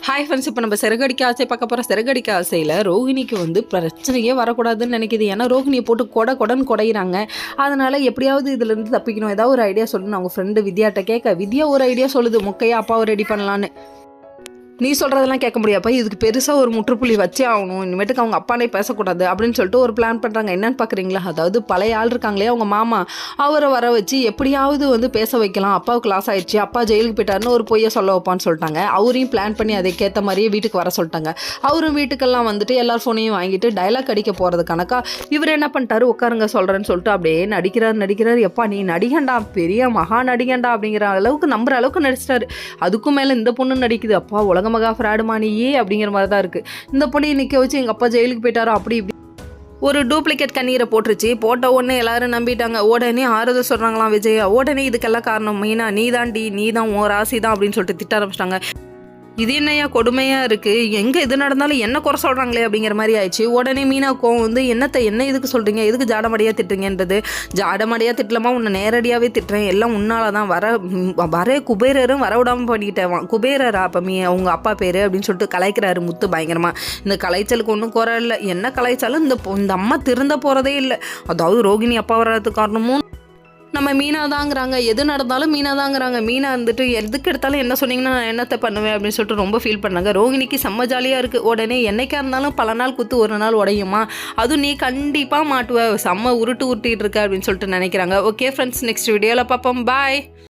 Hi friends, இப்போ நம்ம சிறகடிக்க ஆசை பார்க்க போகிற சிறகடிக்க ஆசையில் ரோஹிணிக்கு வந்து பிரச்சனையே வரக்கூடாதுன்னு நினைக்கிது. ஏன்னா ரோஹிணியை போட்டு கொடன்னு குடையிறாங்க. அதனால் எப்படியாவது இதுலேருந்து தப்பிக்கணும், ஏதாவது ஒரு ஐடியா சொல்லணும்னு அவங்க ஃப்ரெண்டு வித்யாட்ட கேட்க, வித்யா ஒரு ஐடியா சொல்லுது, மொக்கையாக அப்பாவை ரெடி பண்ணலான்னு. நீ சொல்கிறதெல்லாம் கேட்க முடியாப்பா, இதுக்கு பெருசாக ஒரு முற்றுப்புள்ளி வச்சே ஆகணும், இனிமேட்டுக்கு அவங்க அப்பானே பேசக்கூடாது அப்படின்னு சொல்லிட்டு ஒரு பிளான் பண்ணுறாங்க. என்னன்னு பார்க்குறீங்களா? அதாவது பழைய ஆள் இருக்காங்களே அவங்க மாமா, அவரை வர வச்சு எப்படியாவது வந்து பேச வைக்கலாம். அப்பாவுக்கு லாஸ் ஆயிடுச்சு, அப்பா ஜெயிலுக்கு போயிட்டாருன்னு ஒரு பொய்யை சொல்ல வைப்பான்னு சொல்லிட்டாங்க. அவரையும் பிளான் பண்ணி அதுக்கேற்ற மாதிரியே வீட்டுக்கு வர சொல்லிட்டாங்க. அவரும் வீட்டுக்கெல்லாம் வந்துட்டு எல்லார் ஃபோனையும் வாங்கிட்டு டைலாக் அடிக்க போகிறது கணக்கா இவர் என்ன பண்ணிட்டாரு, உட்காருங்க சொல்கிறேன்னு சொல்லிட்டு அப்படியே நடிக்கிறார். எப்பா நீ நடிகண்டா, பெரிய மகா நடிகண்டா அப்படிங்கிற அளவுக்கு நம்புற அளவுக்கு நடிச்சிட்டாரு. அதுக்கும் மேலே இந்த பொண்ணு நடிக்குது. அப்பா மகா ஃப்ராடுமானியே அப்படிங்கிற மாதிரி தான் இருக்குது. இந்த பொண்ணை நிற்க வச்சு எங்கள் அப்பா ஜெயிலுக்கு போயிட்டாரோ அப்படி இப்படி ஒரு டூப்ளிகேட் கண்ணீரை போட்டுருச்சு. போட்ட உடனே எல்லாரும் நம்பிட்டாங்க. உடனே ஆறுதல் சொல்கிறாங்களாம் விஜயா. உடனே இதுக்கெல்லாம் காரணம் மீனா, நீ தான் உன் ராசி தான் அப்படின்னு சொல்லிட்டு திட்ட ஆரம்பிச்சிட்டாங்க. இது என்னையா கொடுமையாக இருக்குது, எங்கே எது நடந்தாலும் என்ன குறை சொல்கிறாங்களே அப்படிங்கிற மாதிரி ஆயிடுச்சு. உடனே மீனா கோவம் வந்து என்ன இதுக்கு சொல்கிறீங்க, எதுக்கு ஜாடமடியாக திட்டுங்கன்றது. ஜாடமடியாக திட்டலாமா, உன்னை நேரடியாகவே திட்டுறேன், எல்லாம் உன்னால தான். வர குபேரரும் வரவிடாமல் பண்ணிக்கிட்டேன். குபேரரா அப்போ அவங்க அப்பா பேர் அப்படின்னு சொல்லிட்டு கலாய்க்கிறாரு முத்து பயங்கரமாக. இந்த கலாய்ச்சலுக்கு ஒன்றும் குறை இல்லை, என்ன கலாய்ச்சாலும் இந்த அம்மா திருந்த போகிறதே இல்லை. அதாவது ரோகிணி அப்பா வர்றதுக்கு காரணமும் நம்ம மீனா தாங்கிறாங்க, எது நடந்தாலும் மீனா தாங்கிறாங்க. மீனா வந்துட்டு எதுக்கு எடுத்தாலும் என்ன சொன்னீங்கன்னா நான் என்னத்தை பண்ணுவேன் அப்படின்னு சொல்லிட்டு ரொம்ப ஃபீல் பண்ணாங்க. ரோஹிணிக்கு செம்ம ஜாலியாக இருக்குது. உடனே என்னைக்கா இருந்தாலும் பல நாள் குத்து ஒரு நாள் உடையுமா, அதுவும் நீ கண்டிப்பாக மாட்டுவ, செம்ம உருட்டிகிட்டு இருக்க அப்படின்னு சொல்லிட்டு நினைக்கிறாங்க. ஓகே ஃப்ரெண்ட்ஸ், நெக்ஸ்ட் வீடியோவில் பார்ப்போம். பாய்.